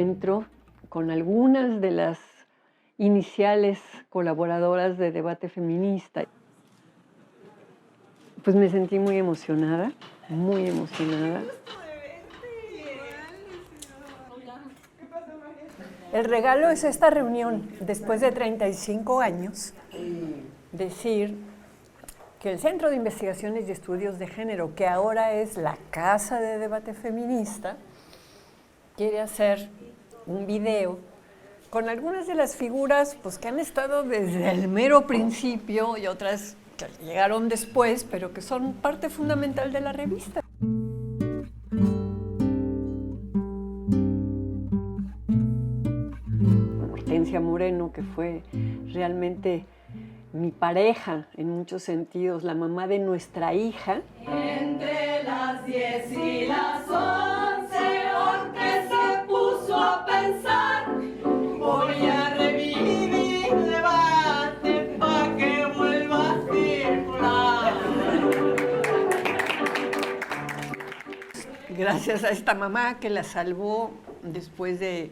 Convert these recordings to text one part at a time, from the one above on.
encuentro con algunas de las iniciales colaboradoras de Debate Feminista. Pues me sentí muy emocionada, muy emocionada. El regalo es esta reunión, después de 35 años, decir que el Centro de Investigaciones y Estudios de Género, que ahora es la Casa de Debate Feminista, quiere hacer un video con algunas de las figuras pues, que han estado desde el mero principio y otras que llegaron después, pero que son parte fundamental de la revista. Hortensia Moreno, que fue realmente mi pareja en muchos sentidos, la mamá de nuestra hija. Entre las 10 y las 11, Orte se puso a pensar, voy a revivir Debate pa' que vuelva a circular. Gracias a esta mamá que la salvó después de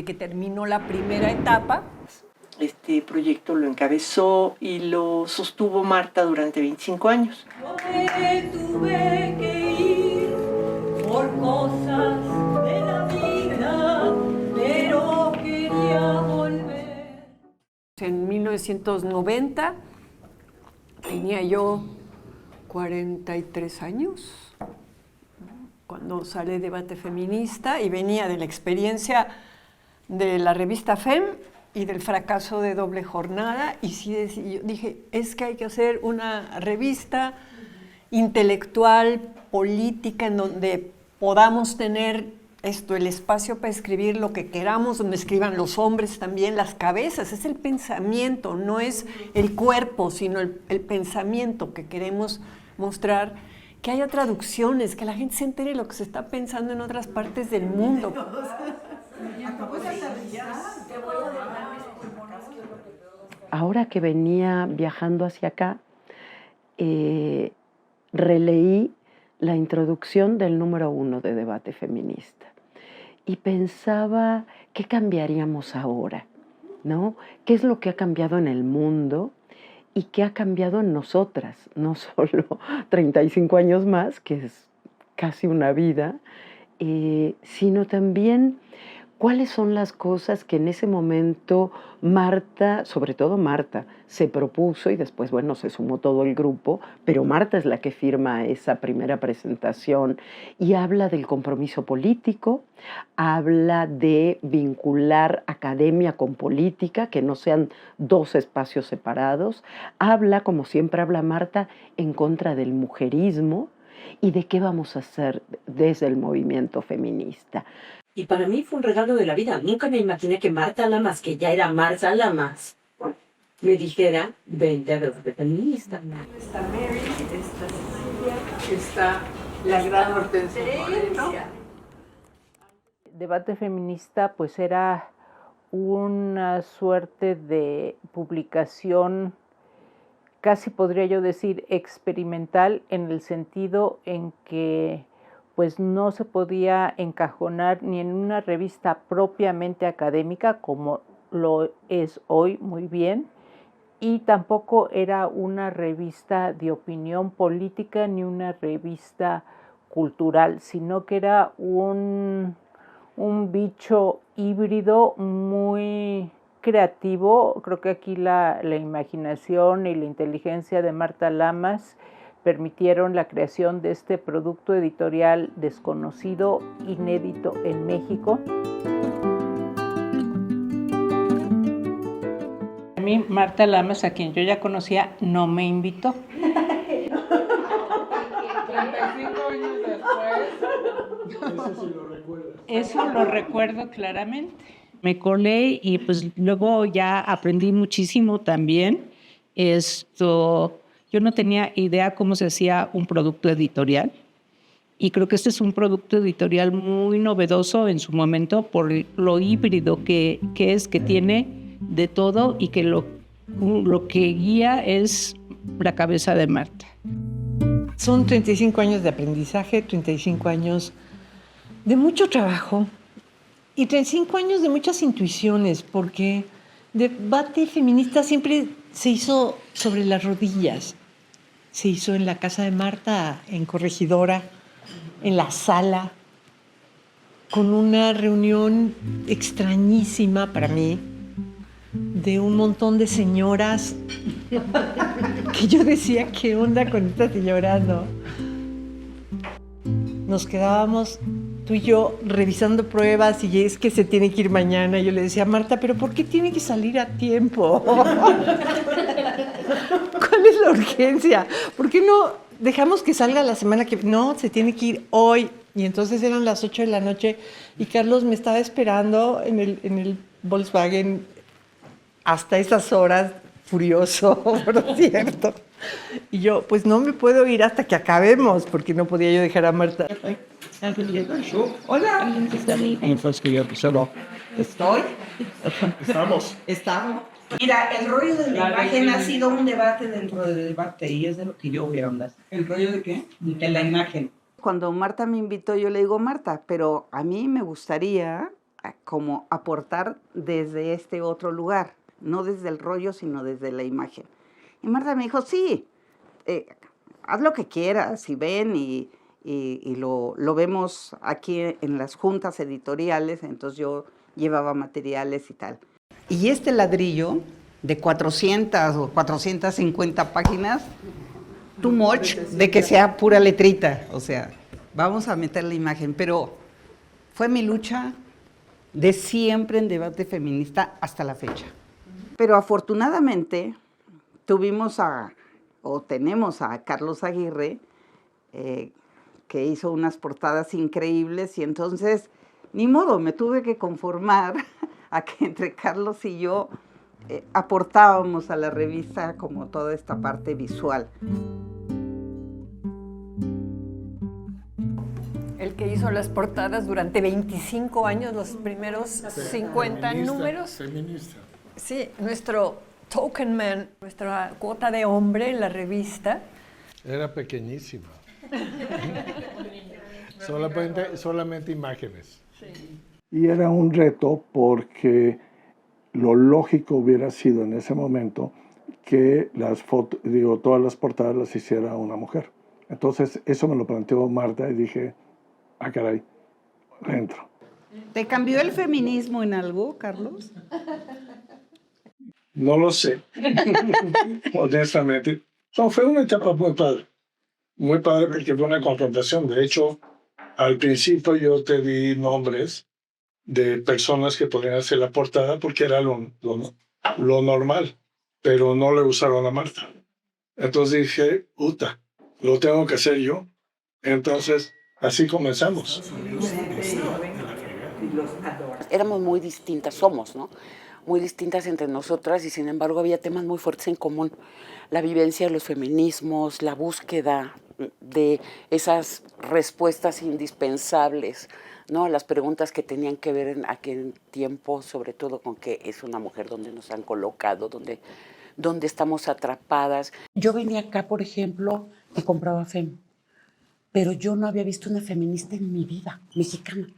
que terminó la primera etapa. Este proyecto lo encabezó y lo sostuvo Marta durante 25 años. Yo me tuve que ir por cosas de la vida, pero quería volver. En 1990 tenía yo 43 años cuando sale Debate Feminista y venía de la experiencia de la revista FEM y del fracaso de Doble Jornada, y sí yo dije, es que hay que hacer una revista intelectual, política, en donde podamos tener el espacio para escribir lo que queramos, donde escriban los hombres también, las cabezas, es el pensamiento, no es el cuerpo, sino el pensamiento que queremos mostrar, que haya traducciones, que la gente se entere de lo que se está pensando en otras partes del mundo. Ahora que venía viajando hacia acá, releí la introducción del número 1 de Debate Feminista y pensaba, ¿qué cambiaríamos ahora? ¿No? ¿Qué es lo que ha cambiado en el mundo y qué ha cambiado en nosotras? No solo 35 años más, que es casi una vida, sino también cuáles son las cosas que en ese momento Marta, sobre todo Marta, se propuso y después, bueno, se sumó todo el grupo, pero Marta es la que firma esa primera presentación y habla del compromiso político, habla de vincular academia con política, que no sean dos espacios separados, habla, como siempre habla Marta, en contra del mujerismo y de qué vamos a hacer desde el movimiento feminista. Y para mí fue un regalo de la vida. Nunca me imaginé que Marta Lamas, que ya era Marta Lamas, me dijera, vente a Debate Feminista. Está Mary, está Cecilia, está la gran Hortensia Moreno. Debate Feminista pues era una suerte de publicación, casi podría yo decir experimental, en el sentido en que pues no se podía encajonar ni en una revista propiamente académica, como lo es hoy muy bien, y tampoco era una revista de opinión política ni una revista cultural, sino que era un bicho híbrido muy creativo. Creo que aquí la imaginación y la inteligencia de Marta Lamas permitieron la creación de este producto editorial desconocido, inédito en México. A mí Marta Lamas, a quien yo ya conocía, no me invitó. 35 años después. Eso sí lo recuerdas. Eso lo recuerdo claramente. Me colé y pues luego ya aprendí muchísimo también. Yo no tenía idea cómo se hacía un producto editorial y creo que este es un producto editorial muy novedoso en su momento por lo híbrido que es, que tiene de todo y que lo que guía es la cabeza de Marta. Son 35 años de aprendizaje, 35 años de mucho trabajo, Y 35 años de muchas intuiciones, porque Debate Feminista siempre se hizo sobre las rodillas. Se hizo en la casa de Marta, en Corregidora, en la sala, con una reunión extrañísima para mí, de un montón de señoras que yo decía, ¿qué onda con estas señoras, no? Nos quedábamos tú y yo revisando pruebas y es que se tiene que ir mañana. Yo le decía, Marta, ¿pero por qué tiene que salir a tiempo? ¿Cuál es la urgencia? ¿Por qué no dejamos que salga la semana que viene? No, se tiene que ir hoy. Y entonces eran las 8 de la noche y Carlos me estaba esperando en el Volkswagen hasta esas horas, furioso, por cierto. Y yo, pues no me puedo ir hasta que acabemos, porque no podía yo dejar a Marta. Hola. ¿Estoy? Estamos. Estamos. Mira, el rollo de la imagen ha sido un debate dentro del debate y es de lo que yo voy a hablar. ¿El rollo de qué? De la imagen. Cuando Marta me invitó, yo le digo, Marta, pero a mí me gustaría como aportar desde este otro lugar, no desde el rollo, sino desde la imagen. Y Marta me dijo, sí, haz lo que quieras y ven y lo vemos aquí en las juntas editoriales, entonces yo llevaba materiales y tal. Y este ladrillo de 400 o 450 páginas, too much, de que sea pura letrita, o sea, vamos a meter la imagen, pero fue mi lucha de siempre en Debate Feminista hasta la fecha. Pero afortunadamente tenemos a Carlos Aguirre, que hizo unas portadas increíbles y entonces, ni modo, me tuve que conformar a que entre Carlos y yo aportábamos a la revista como toda esta parte visual. El que hizo las portadas durante 25 años, los primeros 50 números. Feminista. Sí, nuestro token man, nuestra cuota de hombre en la revista. Era pequeñísima. solamente imágenes. Sí. Y era un reto porque lo lógico hubiera sido en ese momento que todas las portadas las hiciera una mujer. Entonces eso me lo planteó Marta y dije, ah, caray, entro. ¿Te cambió el feminismo en algo, Carlos? No lo sé, honestamente. No, fue una etapa muy padre porque fue una confrontación. De hecho, al principio yo te di nombres de personas que podían hacer la portada porque era lo normal, pero no le usaron a Marta. Entonces dije, puta, lo tengo que hacer yo. Entonces, así comenzamos. Éramos muy distintas, somos, ¿no? Muy distintas entre nosotras y sin embargo había temas muy fuertes en común. La vivencia de los feminismos, la búsqueda de esas respuestas indispensables, ¿no? Las preguntas que tenían que ver en aquel tiempo, sobre todo con qué es una mujer, dónde nos han colocado, dónde estamos atrapadas. Yo venía acá, por ejemplo, y compraba FEM, pero yo no había visto una feminista en mi vida, mexicana.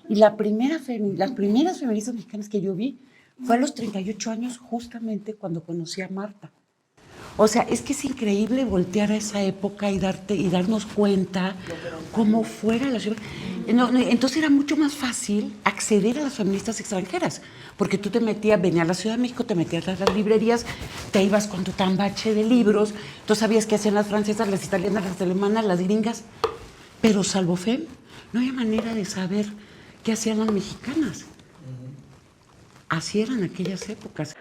Y las primeras feministas mexicanas que yo vi fue a los 38 años, justamente cuando conocí a Marta. O sea, es que es increíble voltear a esa época y darnos cuenta cómo fuera la ciudad. Entonces era mucho más fácil acceder a las feministas extranjeras, porque tú venías a la Ciudad de México, te metías a las librerías, te ibas con tu tambache de libros, tú sabías qué hacían las francesas, las italianas, las alemanas, las gringas, pero salvo FEM, no había manera de saber qué hacían las mexicanas. Así eran aquellas épocas.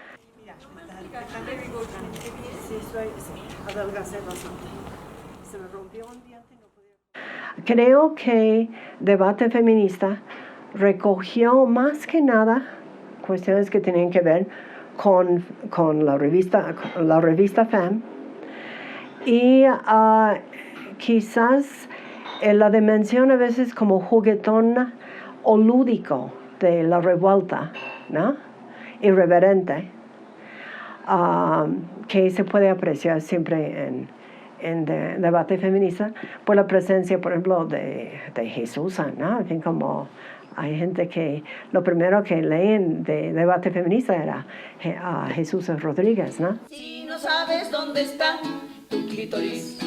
Creo que Debate Feminista recogió más que nada cuestiones que tenían que ver con la revista FEM y quizás la dimensión a veces como juguetona o lúdico de la revuelta, ¿no? Irreverente, que se puede apreciar siempre en Debate Feminista por la presencia, por ejemplo, de Jesús, ¿no? En fin, como Hay gente que lo primero que leen de debate feminista era a Jesús Rodríguez, ¿no? Si no sabes dónde está tu clítoris,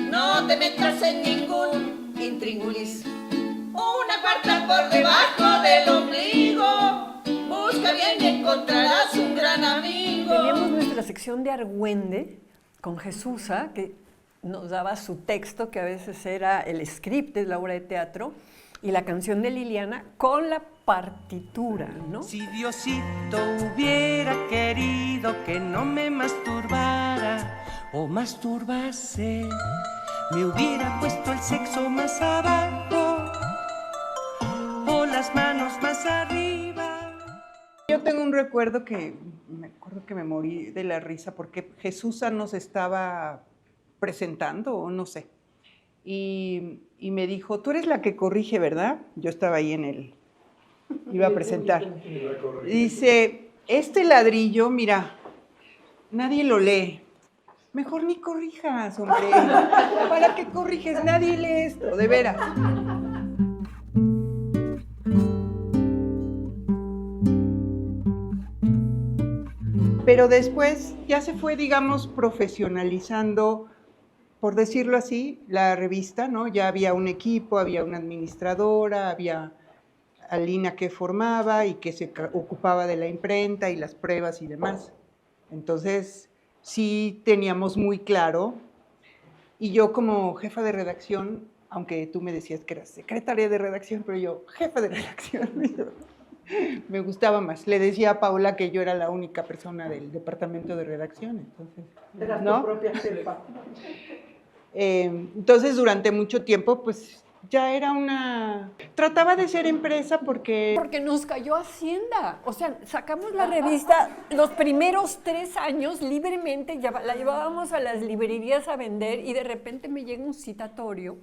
no te metas en ningún intríngulis. Una cuarta por debajo del ombligo, busca bien y encontrarás un gran amigo. Teníamos nuestra sección de Argüende con Jesusa, que nos daba su texto, que a veces era el script de la obra de teatro, y la canción de Liliana con la partitura, ¿no? Si Diosito hubiera querido que no me masturbara o masturbase, me hubiera puesto el sexo más abajo o las manos más arriba. Yo tengo un recuerdo que me acuerdo que me morí de la risa porque Jesús nos estaba presentando o no sé. Y me dijo, tú eres la que corrige, ¿verdad? Yo estaba ahí iba a presentar. Dice, este ladrillo, mira, nadie lo lee. Mejor ni corrijas, hombre. ¿Para qué corriges? Nadie lee esto, de veras. Pero después ya se fue, digamos, profesionalizando, por decirlo así, la revista, ¿no? Ya había un equipo, había una administradora, había a Lina que formaba y que se ocupaba de la imprenta y las pruebas y demás. Entonces, sí teníamos muy claro. Y yo como jefa de redacción, aunque tú me decías que eras secretaria de redacción, pero yo, jefa de redacción, me gustaba más. Le decía a Paula que yo era la única persona del departamento de redacción, entonces, Eras ¿no? tu propia jefa. Entonces, durante mucho tiempo, pues, ya era Trataba de ser empresa porque... Porque nos cayó Hacienda. O sea, sacamos la revista los primeros 3 años libremente, la llevábamos a las librerías a vender y de repente me llega un citatorio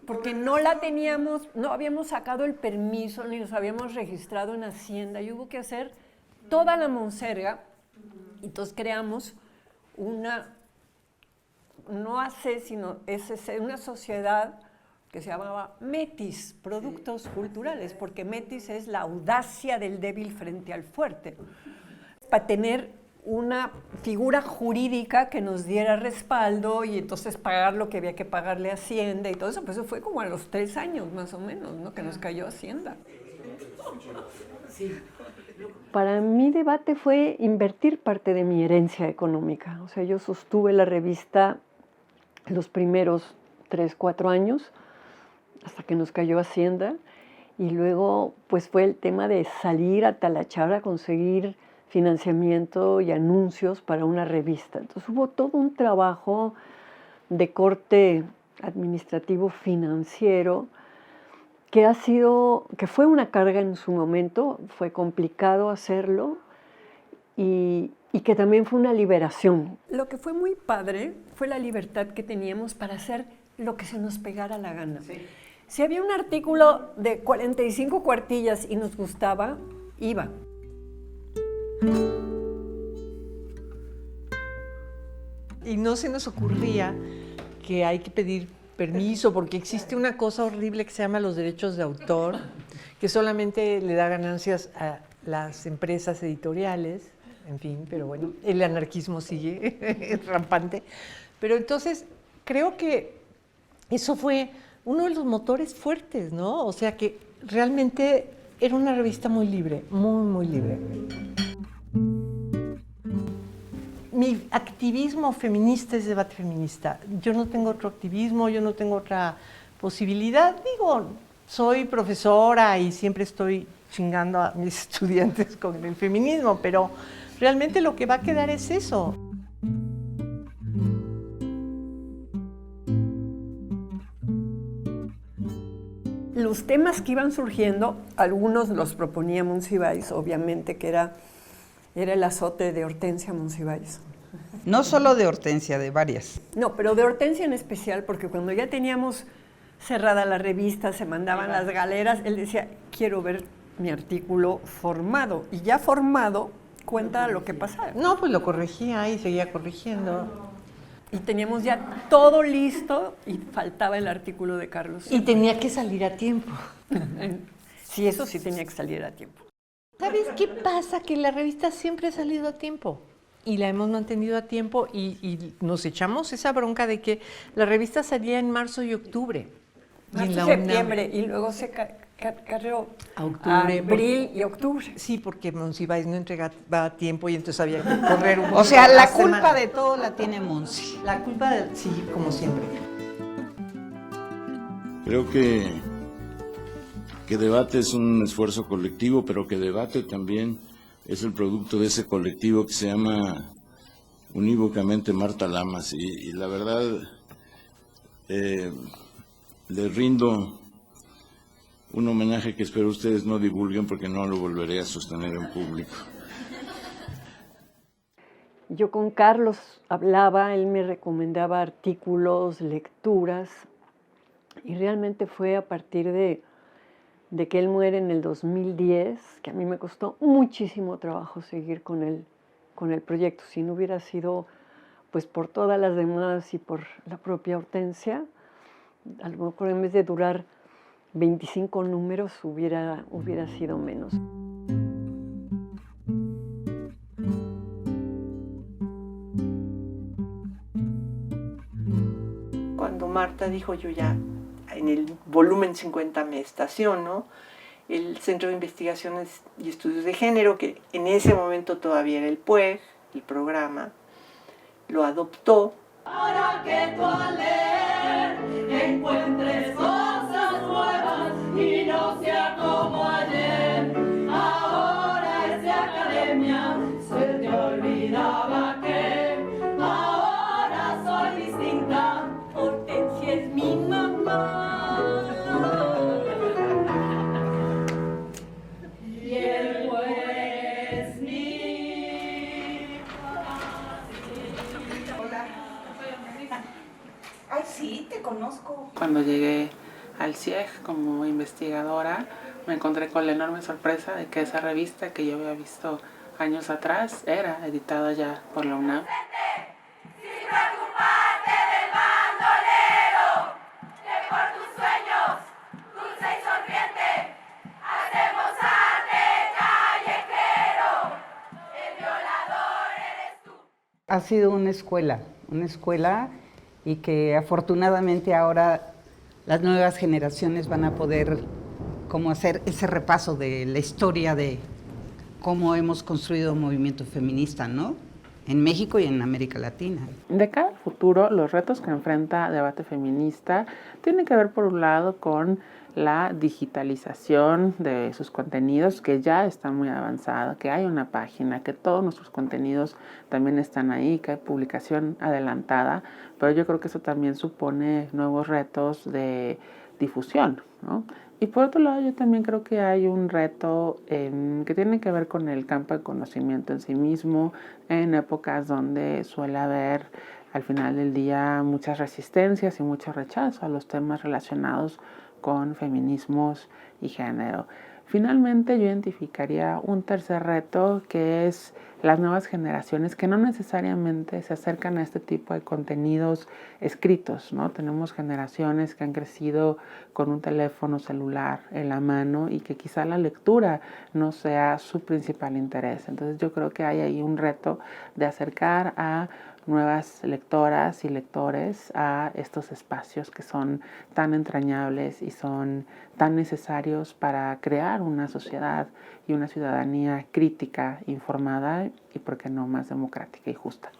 porque no la teníamos, no habíamos sacado el permiso ni nos habíamos registrado en Hacienda y hubo que hacer toda la monserga. Entonces creamos una sociedad que se llamaba Metis, Productos Culturales, porque Metis es la audacia del débil frente al fuerte, para tener una figura jurídica que nos diera respaldo y entonces pagar lo que había que pagarle a Hacienda y todo eso, pues eso fue como a los 3 años más o menos, ¿no? Que nos cayó Hacienda. Sí. Para mí debate fue invertir parte de mi herencia económica, o sea, yo sostuve la revista los primeros 3, 4 años, hasta que nos cayó Hacienda, y luego pues fue el tema de salir a talachar a conseguir financiamiento y anuncios para una revista. Entonces hubo todo un trabajo de corte administrativo financiero que fue una carga en su momento, fue complicado hacerlo y que también fue una liberación. Lo que fue muy padre fue la libertad que teníamos para hacer lo que se nos pegara la gana. Sí. Si había un artículo de 45 cuartillas y nos gustaba, iba. Y no se nos ocurría que hay que pedir permiso porque existe una cosa horrible que se llama los derechos de autor, que solamente le da ganancias a las empresas editoriales, en fin, pero bueno, el anarquismo sigue rampante. Pero entonces creo que eso fue uno de los motores fuertes, ¿no? O sea que realmente era una revista muy libre, muy, muy libre. Mi activismo feminista es debate feminista. Yo no tengo otro activismo, yo no tengo otra posibilidad. Digo, soy profesora y siempre estoy chingando a mis estudiantes con el feminismo, pero realmente lo que va a quedar es eso. Los temas que iban surgiendo, algunos los proponía Monsiváis, obviamente que era el azote de Hortensia Monsiváis. No solo de Hortensia, de varias. No, pero de Hortensia en especial, porque cuando ya teníamos cerrada la revista, se mandaban las galeras, él decía, quiero ver mi artículo formado. Y ya formado, cuenta lo que pasaba. No, pues lo corregía y seguía corrigiendo. Y teníamos ya todo listo y faltaba el artículo de Carlos. Y tenía que salir a tiempo. Sí, eso sí tenía que salir a tiempo. ¿Sabes qué pasa? Que la revista siempre ha salido a tiempo y la hemos mantenido a tiempo y nos echamos esa bronca de que la revista salía en marzo y octubre. Y en la Septiembre, y luego se cargó a octubre, abril y octubre. Sí, porque Monsiváis no entregaba a tiempo y entonces había que correr un poco. O sea, la más culpa semana. de todo la tiene Monsi. La culpa, sí, como siempre. Creo que Debate es un esfuerzo colectivo, pero que Debate también es el producto de ese colectivo que se llama unívocamente Marta Lamas. Y la verdad, le rindo un homenaje que espero ustedes no divulguen porque no lo volveré a sostener en público. Yo con Carlos hablaba, él me recomendaba artículos, lecturas, y realmente fue a partir de que él muere en el 2010, que a mí me costó muchísimo trabajo seguir con el proyecto. Si no hubiera sido pues por todas las demás y por la propia Hortensia, a lo mejor en vez de durar 25 números hubiera sido menos. Cuando Marta dijo, yo ya en el volumen 50 me estaciono, el Centro de Investigaciones y Estudios de Género, que en ese momento todavía era el PUEG, el programa, lo adoptó. Para que tú al leer encuentres cosas nuevas y no sea como ayer. Ahora es de academia, se te olvidaba que ahora soy distinta. Hortensia es mi mamá. Y el juez mi papá. Ay, sí, te conozco. Cuando llegué al CIEG como investigadora, me encontré con la enorme sorpresa de que esa revista que yo había visto años atrás era editada ya por la UNAM. Sin preocuparte del bandolero, que por tus sueños, dulce y sonriente, hacemos arte callejero. El violador eres tú. Ha sido una escuela y que afortunadamente ahora las nuevas generaciones van a poder como hacer ese repaso de la historia de cómo hemos construido un movimiento feminista, ¿no? En México y en América Latina. De cara al futuro, los retos que enfrenta Debate Feminista tienen que ver por un lado con la digitalización de sus contenidos, que ya está muy avanzada, que hay una página, que todos nuestros contenidos también están ahí, que hay publicación adelantada, pero yo creo que eso también supone nuevos retos de difusión, ¿no? Y por otro lado, yo también creo que hay un reto que tiene que ver con el campo de conocimiento en sí mismo, en épocas donde suele haber al final del día muchas resistencias y mucho rechazo a los temas relacionados con feminismos y género. Finalmente, yo identificaría un tercer reto, que es las nuevas generaciones que no necesariamente se acercan a este tipo de contenidos escritos, ¿no? Tenemos generaciones que han crecido con un teléfono celular en la mano y que quizá la lectura no sea su principal interés. Entonces yo creo que hay ahí un reto de acercar a nuevas lectoras y lectores a estos espacios que son tan entrañables y son tan necesarios para crear una sociedad y una ciudadanía crítica, informada y, por qué no, más democrática y justa.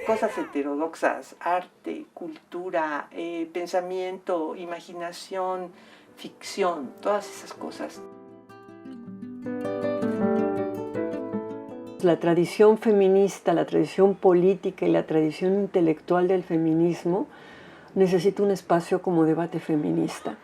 Cosas heterodoxas, arte, cultura, pensamiento, imaginación, ficción, todas esas cosas. La tradición feminista, la tradición política y la tradición intelectual del feminismo necesita un espacio como Debate Feminista.